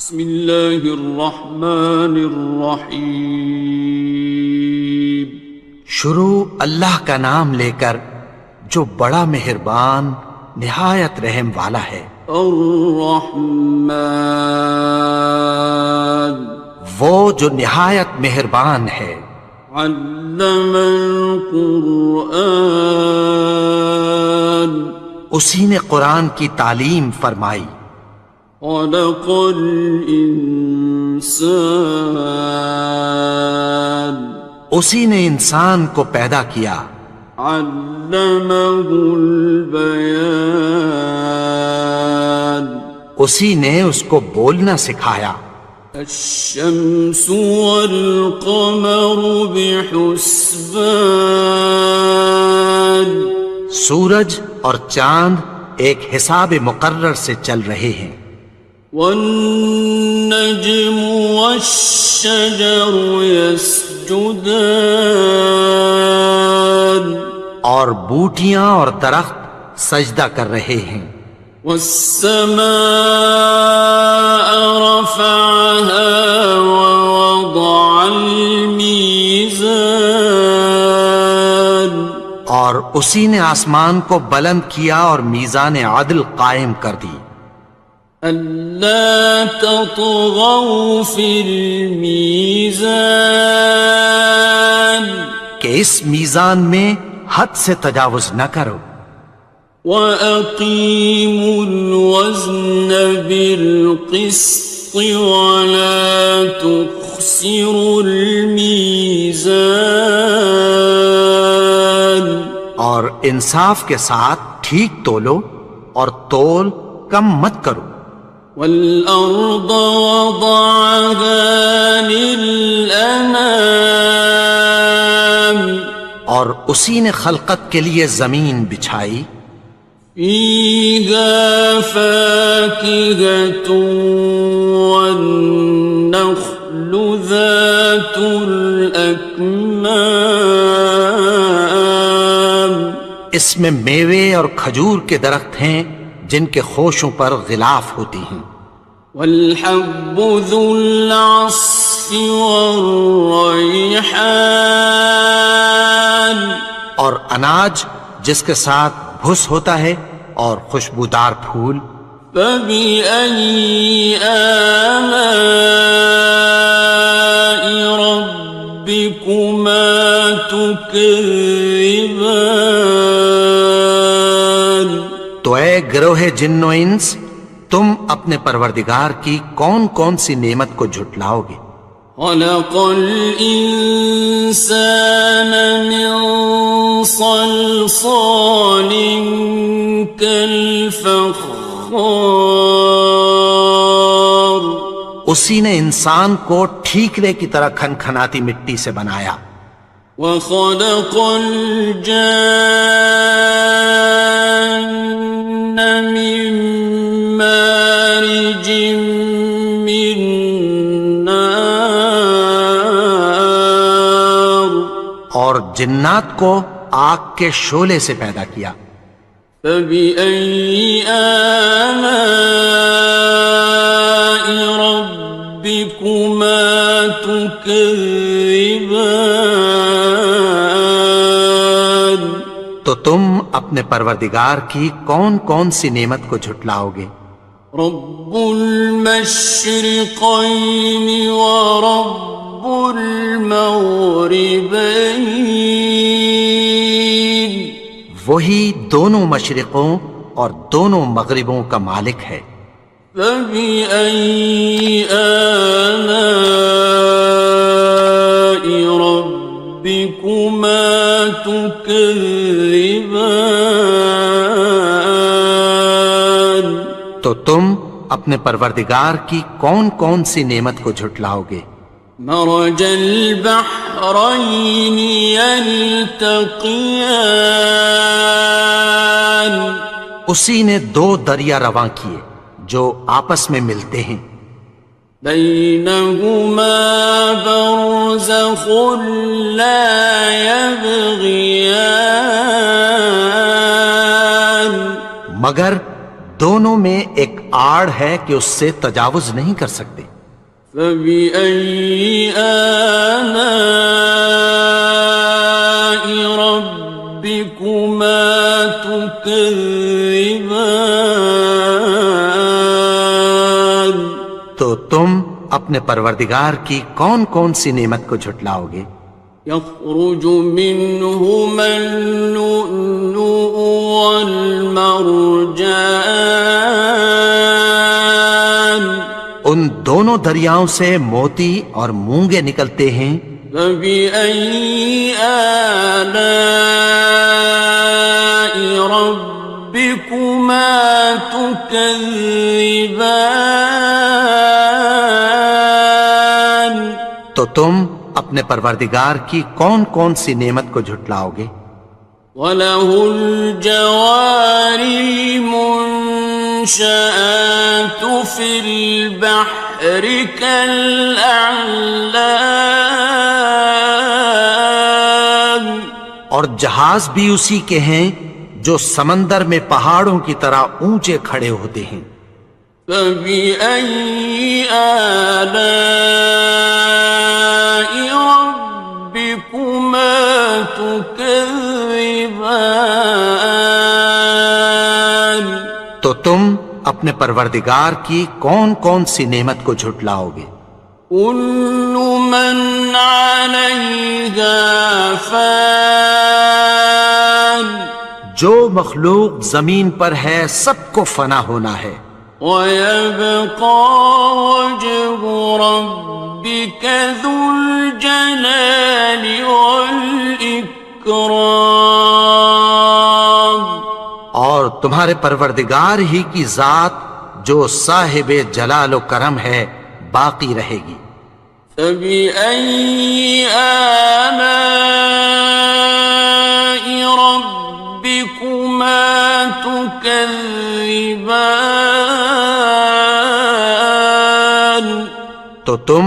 بسم اللہ الرحمن الرحیم۔ شروع اللہ کا نام لے کر جو بڑا مہربان نہایت رحم والا ہے۔ الرحمن، وہ جو نہایت مہربان ہے۔ علم القرآن، اسی نے قرآن کی تعلیم فرمائی۔ خلق الانسان، اسی نے انسان کو پیدا کیا۔ علمہ البیان، اسی نے اس کو بولنا سکھایا۔ الشمس والقمر بحسبان، سورج اور چاند ایک حساب مقرر سے چل رہے ہیں۔ والنجم والشجر يسجدان، اور بوٹیاں اور درخت سجدہ کر رہے ہیں۔ والسماء رفعها ووضع الميزان، اور اسی نے آسمان کو بلند کیا اور میزان عدل قائم کر دی۔ ألا تطغوا في الميزان، کہ اس میزان میں حد سے تجاوز نہ کرو۔ وَأَقِيمُوا الْوَزْنَ بِالْقِسْطِ وَلَا تُخْسِرُوا الْمِيزَانَ، اور انصاف کے ساتھ ٹھیک تولو اور تول کم مت کرو۔ وَالْأَرْضَ وَضَعَهَا لِلْأَنَامِ، اور اسی نے خلقت کے لیے زمین بچھائی۔ فِيهَا فَاكِهَةٌ وَالنَّخْلُ ذَاتُ الْأَكْمَامِ، اس میں میوے اور کھجور کے درخت ہیں جن کے خوشوں پر غلاف ہوتی ہیں۔ وَالْحَبُّ ذُو الْعَصْفِ وَالرَّيْحَانِ، اور اناج جس کے ساتھ بھس ہوتا ہے اور خوشبودار پھول۔ فَبِأَيِّ آلَاءِ رَبِّكُمَا تُكَذِّبَانِ، تو اے گروہ جن و انس، تم اپنے پروردگار کی کون کون سی نعمت کو جھٹلاؤ گے؟ خَلَقَ الْإِنسَانَ مِنْ صَلْصَالٍ كَالْفَخَّارِ، اسی نے انسان کو ٹھیکرے کی طرح کھنکھناتی مٹی سے بنایا۔ وَخَلَقَ الْجَانَّ مِن مَّارِجٍ مِّن نَّارٍ، اور جنات کو آگ کے شعلے سے پیدا کیا۔ فَبِأَيِّ آلَاءِ رَبِّكُمَا تُكَذِّبَانِ، تو تم اپنے پروردگار کی کون کون سی نعمت کو جھٹلاؤ گے؟ رب المشرقین ورب المغربین، وہی دونوں مشرقوں اور دونوں مغربوں کا مالک ہے۔ فَبِأَيِّ آلَاءِ رَبِّكُمَا تُكَذِّبَانِ، تو تم اپنے پروردگار کی کون کون سی نعمت کو جھٹلاؤ گے؟ مرج البحرین یلتقیان، اسی نے دو دریا رواں کیے جو آپس میں ملتے ہیں۔ بینہما برزخ لا یبغیان، مگر دونوں میں ایک آڑ ہے کہ اس سے تجاوز نہیں کر سکتے۔ فبأي آلاء ربكما تكذبان؟ تو تم اپنے پروردگار کی کون کون سی نعمت کو جھٹلاؤ گے؟ يخرج منهما اللؤلؤ والمرجان ان دونوں دریاؤں سے موتی اور مونگے نکلتے ہیں۔ فبأي آلاء ربكما تكذبان؟ تو تم اپنے پروردگار کی کون کون سی نعمت کو جھٹلاؤ گے؟ وَلَهُ الْجَوَارِ الْمُنشَآتُ فِي الْبَحْرِ كَالْأَعْلَامِ، اور جہاز بھی اسی کے ہیں جو سمندر میں پہاڑوں کی طرح اونچے کھڑے ہوتے ہیں۔ فَبِأَيِّ آلَاءِ رَبِّكُمَا تُكَذِّبَانِ؟ تو تم اپنے پروردگار کی کون کون سی نعمت کو جھٹلاؤ گے؟ كُلُّ مَنْ عَلَيْهَا فَانٍ، جو مخلوق زمین پر ہے سب کو فنا ہونا ہے۔ وَيَبْقَى وَجْهُ رَبِّكَ ذُو الْجَلَالِ وَالْإِكْرَامِ، اور تمہارے پروردگار ہی کی ذات جو صاحب جلال و کرم ہے باقی رہے گی۔ فَبِأَيِّ آلَاءِ رَبِّكُمَا تُكَذِّبَانِ؟ تو تم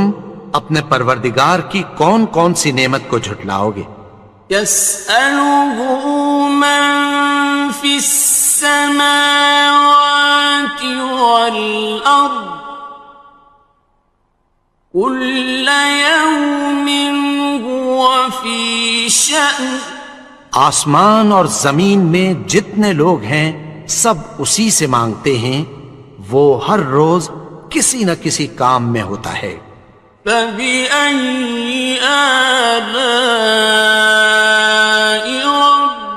اپنے پروردگار کی کون کون سی نعمت کو جھٹلاؤ گے؟ يَسْأَلُهُ مَن فِي السَّمَاوَاتِ وَالْأَرْضِ كُلَّ يَوْمٍ هُوَ فِي شَأْنٍ، آسمان اور زمین میں جتنے لوگ ہیں سب اسی سے مانگتے ہیں، وہ ہر روز کسی نہ کسی کام میں ہوتا ہے۔ فَبِأَيِّ آلَاءِ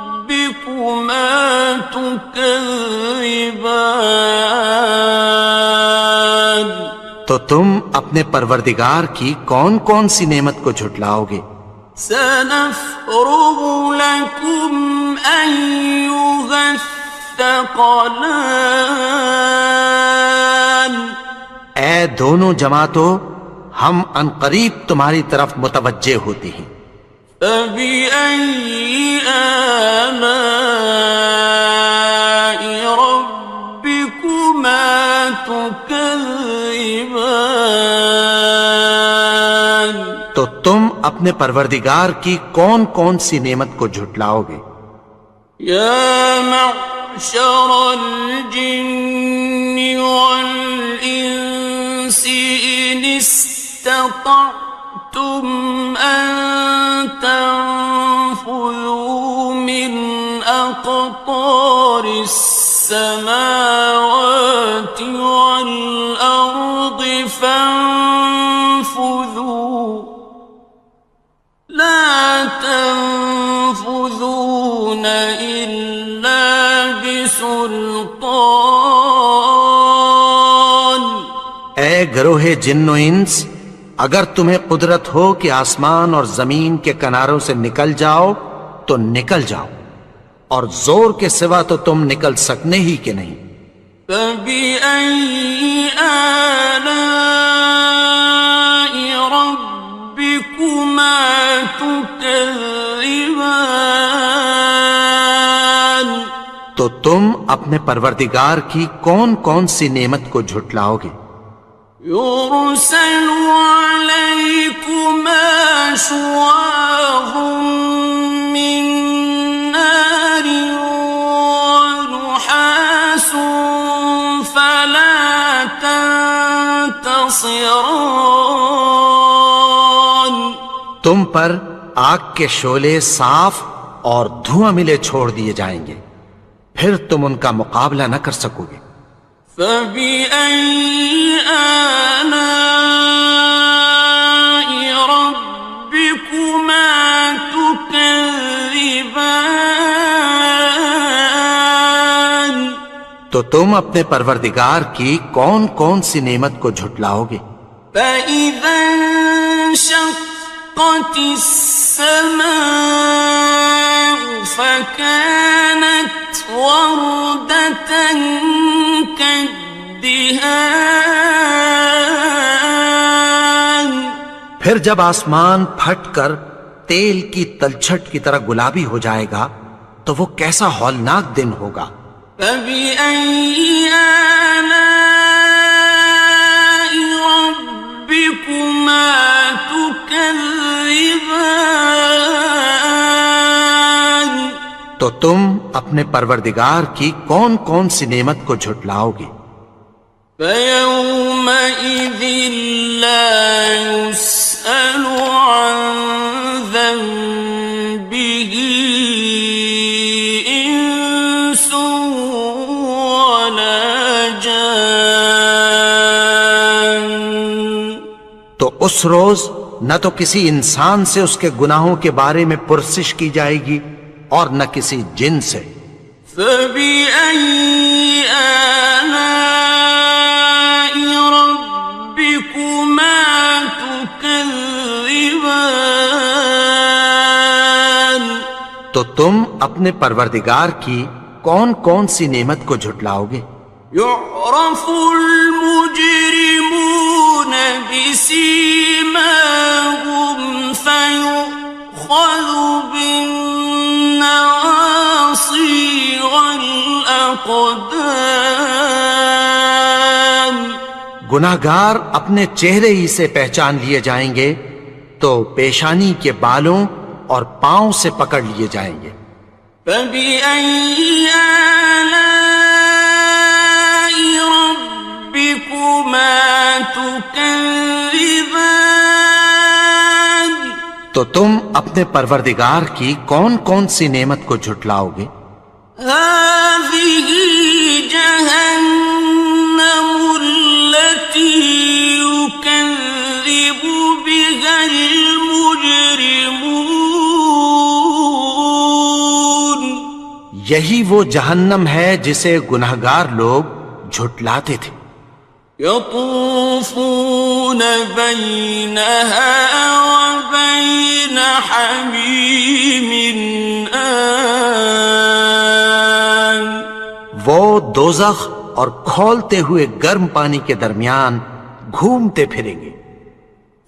رَبِّكُمَا تُكَذِّبَانِ؟ تو تم اپنے پروردگار کی کون کون سی نعمت کو جھٹلاؤ گے؟ سَنَفْرُغُ لَكُمْ أَيُّهَ الثَّقَلَانِ، اے دونوں جماعتوں ہم عنقریب تمہاری طرف متوجہ ہوتے ہیں۔ فَبِأَيِّ آلَاءِ رَبِّكُمَا تُكَذِّبَانِ؟ تو تم اپنے پروردگار کی کون کون سی نعمت کو جھٹلاؤ گے؟ يَا مَعْشَرَ الْجِنِّ وَالْإِنسِ إِنِ اسْتَطَعْتُمْ أَن تَنفُذُوا مِنْ أَقْطَارِ السَّمَاوَاتِ وَالْأَرْضِ فَانفُذُوا لَا تَنفُذُونَ إِلَّا بِسُلْطَانٍ۔ اے گروہ جن و انس، اگر تمہیں قدرت ہو کہ آسمان اور زمین کے کناروں سے نکل جاؤ تو نکل جاؤ، اور زور کے سوا تو تم نکل سکنے ہی کہ نہیں۔ فَبِأَيِّ آلَاءِ رَبِّكُمَا تُكَذِّبَانِ؟ تو تم اپنے پروردگار کی کون کون سی نعمت کو جھٹلاؤ گے؟ يُرْسَلُ عَلَيْكُمَا شُوَاظٌ مِّن نَّارٍ وَنُحَاسٌ فَلَا خاصران. تم پر آگ کے شعلے صاف اور دھواں ملے چھوڑ دیے جائیں گے، پھر تم ان کا مقابلہ نہ کر سکو گے۔ فَبِأَيِّ آلَاءِ رَبِّكُمَا تُكَذِّبَانِ. تو تم اپنے پروردگار کی کون کون سی نعمت کو جھٹلاؤ گے؟ فَإِذَا انشَقَّتِ السَّمَاءُ فَكَانَتْ وَرْدَةً كَالدِّهَانِ. پھر جب آسمان پھٹ کر تیل کی تلچھٹ کی طرح گلابی ہو جائے گا تو وہ کیسا ہولناک دن ہوگا۔ فَبِأَيِّ آلَاءِ رَبِّكُمَا تُكَذِّبَانِ. تو تم اپنے پروردگار کی کون کون سی نعمت کو جھٹلاؤ گے؟ فَيَوْمَئِذٍ لَا يُسْأَلُ عَنْ ذَنبِهِ إِنسٌ وَلَا جَانٌ. تو اس روز نہ تو کسی انسان سے اس کے گناہوں کے بارے میں پرسش کی جائے گی اور نہ کسی جن سے۔ فَبِأَيِّ آلَاءِ رَبِّكُمَا تُكَذِّبَانِ. تو تم اپنے پروردگار کی کون کون سی نعمت کو جھٹلاؤ گے؟ يُعْرَفُ الْمُجْرِمُونَ بِسِيمَاهُمْ فَيُؤْخَذُ بِالنَّوَاصِي وَالْأَقْدَامِ. گناہگار اپنے چہرے ہی سے پہچان لیے جائیں گے تو پیشانی کے بالوں اور پاؤں سے پکڑ لیے جائیں گے۔ فَبِأَيِّ آلَاءِ رَبِّكُمَا تُكَذِّبَانِ. تو تم اپنے پروردگار کی کون کون سی نعمت کو جھٹلاؤ گے؟ هَٰذِهِ جَهَنَّمُ الَّتِي يُكَذِّبُ بِهَا الْمُجْرِمُونَ. یہی وہ جہنم ہے جسے گناہگار لوگ جھٹلاتے تھے۔ يَطُوفُونَ بَيْنَهَا وَبَيْنَ حَمِيمٍ آنٍ. وہ دوزخ اور کھولتے ہوئے گرم پانی کے درمیان گھومتے پھریں گے۔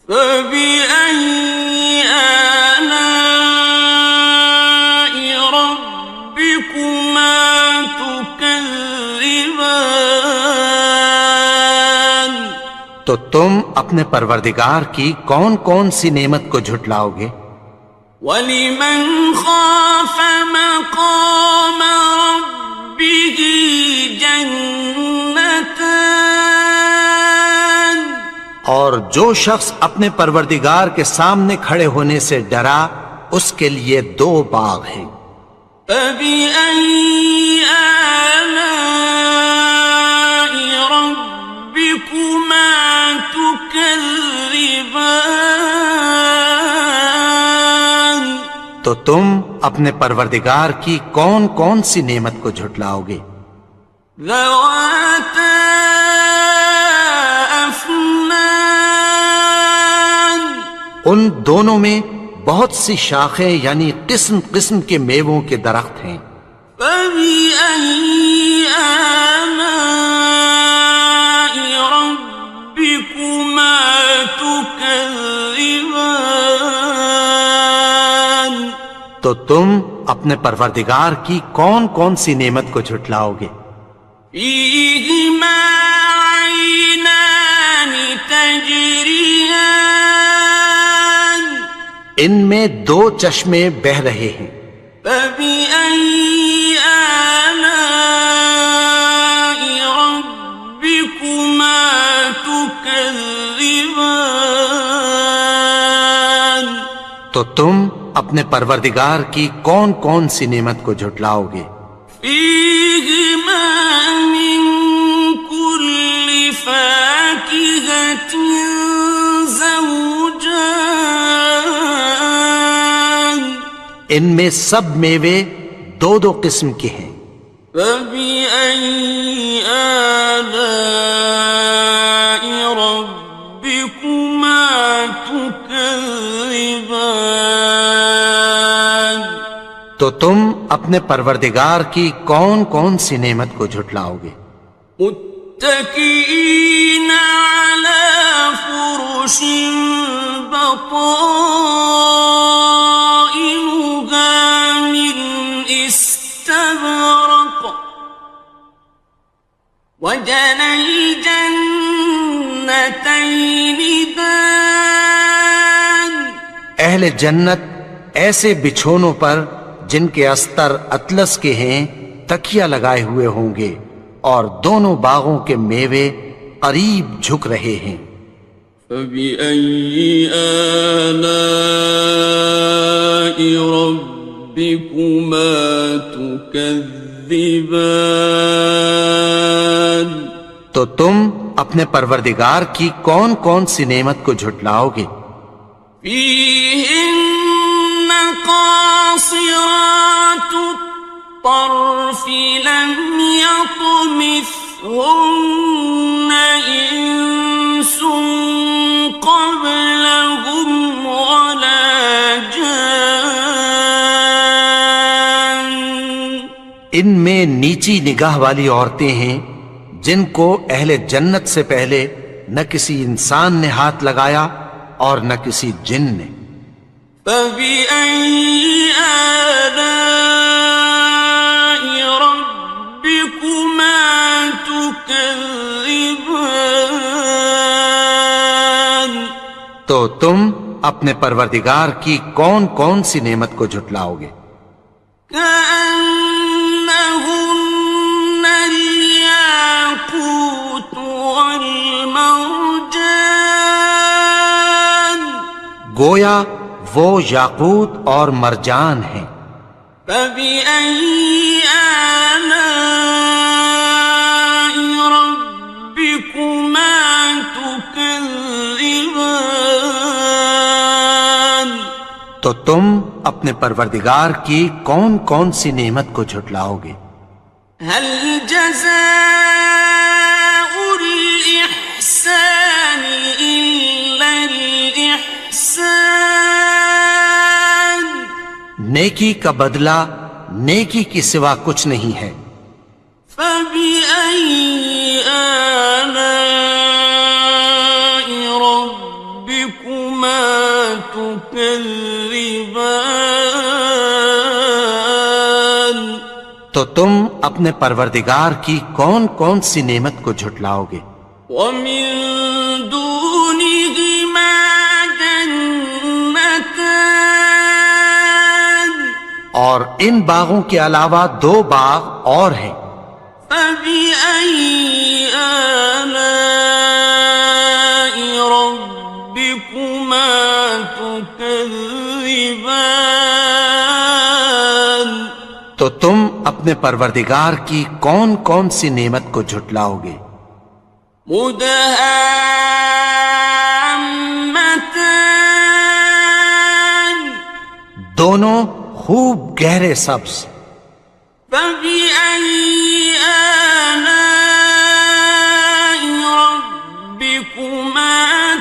فَبِأَيِّ آلَاءِ رَبِّكُمَا تُكَذِّبَانِ. تو تم اپنے پروردگار کی کون کون سی نعمت کو جھٹلاؤ گے؟ وَلِمَنْ خَافَ مَقَامَ رَبِّهِ جَنَّتَانِ. اور جو شخص اپنے پروردگار کے سامنے کھڑے ہونے سے ڈرا اس کے لیے دو باغ ہیں۔ فَبِأَيِّ آلَاءِ رَبِّكُمَا تُكَذِّبَانِ. تو تم اپنے پروردگار کی کون کون سی نعمت کو جھٹلاؤ گے؟ ذَوَاتَا أَفْنَانٍ. ان دونوں میں بہت سی شاخیں یعنی قسم قسم کے میووں کے درخت ہیں۔ فَبِأَيِّ آلَاءِ رَبِّكُمَا تُكَذِّبَانِ. تو تم اپنے پروردگار کی کون کون سی نعمت کو جھٹلاؤ گے؟ فِيهِمَا عَيْنَانِ تَجْرِيَانِ. ان میں دو چشمے بہہ رہے ہیں۔ فَبِأَيِّ آلَاءِ رَبِّكُمَا تُكَذِّبَانِ. تكذبان تو تم اپنے پروردگار کی کون کون سی نعمت کو جھٹلاؤ گے؟ فيهما من كل فاكهة زوجان ان میں سب میوے دو دو قسم کے ہیں۔ فبأي آلاء ربكما تكذبان تو تم اپنے پروردگار کی کون کون سی نعمت کو جھٹلاؤ گے؟ متكئين على فرش بطائنها من استبرق وجنى الجنتين دان اہل جنت ایسے بچھونوں پر جن کے استر اطلس کے ہیں تکیہ لگائے ہوئے ہوں گے اور دونوں باغوں کے میوے قریب جھک رہے ہیں۔ فبأي آلاء ربكما تكذبان تو تم اپنے پروردگار کی کون کون سی نعمت کو جھٹلاؤ گے؟ فيهن قاصرات الطرف لم يطمثهن إنس قبلهم ولا جان ان میں نیچی نگاہ والی عورتیں ہیں جن کو اہل جنت سے پہلے نہ کسی انسان نے ہاتھ لگایا اور نہ کسی جن نے۔ فبأي آلاء ربكما تكذبان تو تم اپنے پروردگار کی کون کون سی نعمت کو جھٹلاؤ گے؟ كأنهن الياقوت والمرجان گویا وہ یاقوت اور مرجان ہیں۔ فبأي آلاء ربكما تكذبان تو تم اپنے پروردگار کی کون کون سی نعمت کو جھٹلاؤ گے؟ هل جزاء الإحسان إلا الإحسان نیکی کا بدلہ نیکی کی سوا کچھ نہیں ہے۔ فبأي آلاء ربكما تكذبان تو تم اپنے پروردگار کی کون کون سی نعمت کو جھٹلاؤ گے؟ ومن دونهما جنتان اور ان باغوں کے علاوہ دو باغ اور ہیں۔ فبأي آلاء ربكما تكذبان تو تم اپنے پروردگار کی کون کون سی نعمت کو جھٹلاؤ گے؟ مدهامتان دونوں خوب گہرے سبز۔ فبأي آلاء ربكما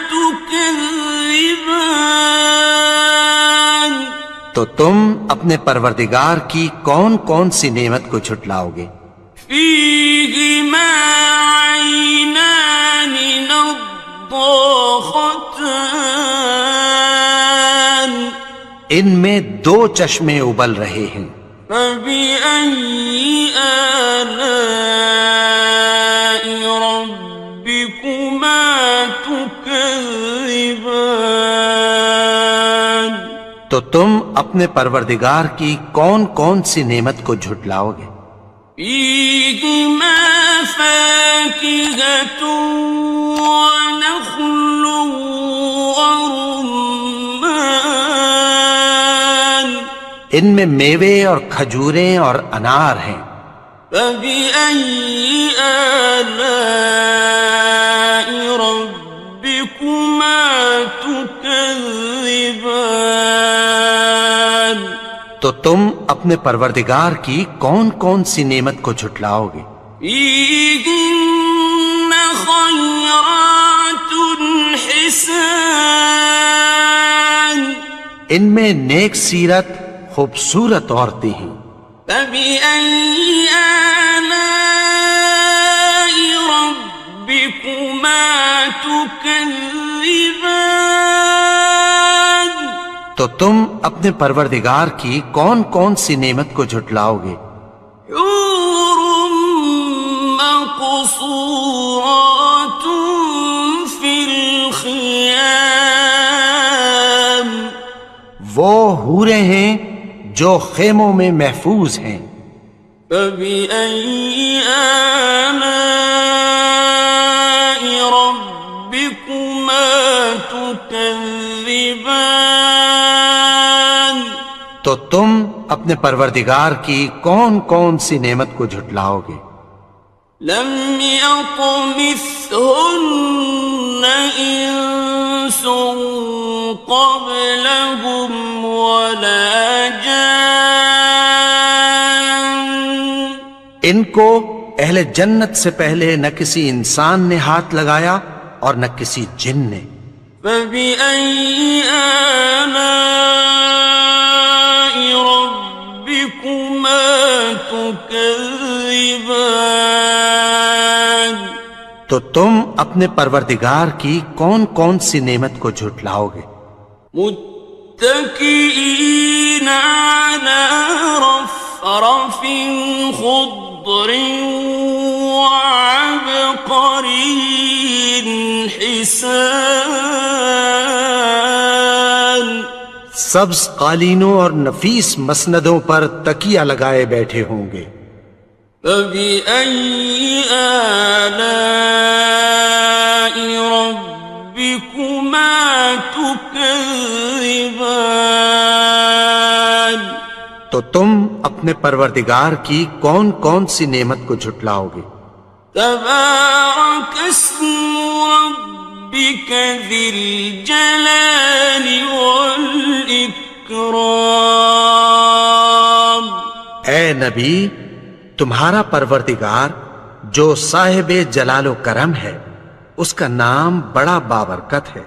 تكذبان تو تم اپنے پروردگار کی کون کون سی نعمت کو جھٹلاؤ گے؟ فيهما عينان نضاختان ان میں دو چشمے ابل رہے ہیں۔ فبأي آلاء ربكما تكذبان تو تم اپنے پروردگار کی کون کون سی نعمت کو جھٹلاؤ گے؟ فيهما فاكهة ونخل ورمان ان میں میوے اور کھجوریں اور انار ہیں. فبأي آلاء ربكما تكذبان تو تم اپنے پروردگار کی کون کون سی نعمت کو جھٹلاؤ گے؟ فيهن خيرات حسان ان میں نیک سیرت خوبصورت عورتیں ہیں. فبأي آلاء ربكما تكذبان تو تم اپنے پروردگار کی کون کون سی نعمت کو جھٹلاؤ گے؟ حور مقصورات في الخيام وہ حوریں ہیں جو خیموں میں محفوظ ہیں. فبأي آلاء ربكما تكذبان تو تم اپنے پروردگار کی کون کون سی نعمت کو جھٹلاؤ گے؟ لم يطمثهن إنس قبلهم ولا جان ان کو اہل جنت سے پہلے نہ کسی انسان نے ہاتھ لگایا اور نہ کسی جن نے. فبأي آلاء ربكما تكذبان تو تم اپنے پروردگار کی کون کون سی نعمت کو جھٹلاؤ گے؟ متكئين على رفرف خضر وعبقري حسان سبز قالینوں اور نفیس مسندوں پر تکیہ لگائے بیٹھے ہوں گے. فبأي آلاء ربكما تكذبان تو تم اپنے پروردگار کی کون کون سی نعمت کو جھٹلاؤ گے؟ تبارك اسم ربك ذي الجلال والإكرام اے نبی، تمہارا پروردگار جو صاحب جلال و کرم ہے، اس کا نام بڑا بابرکت ہے.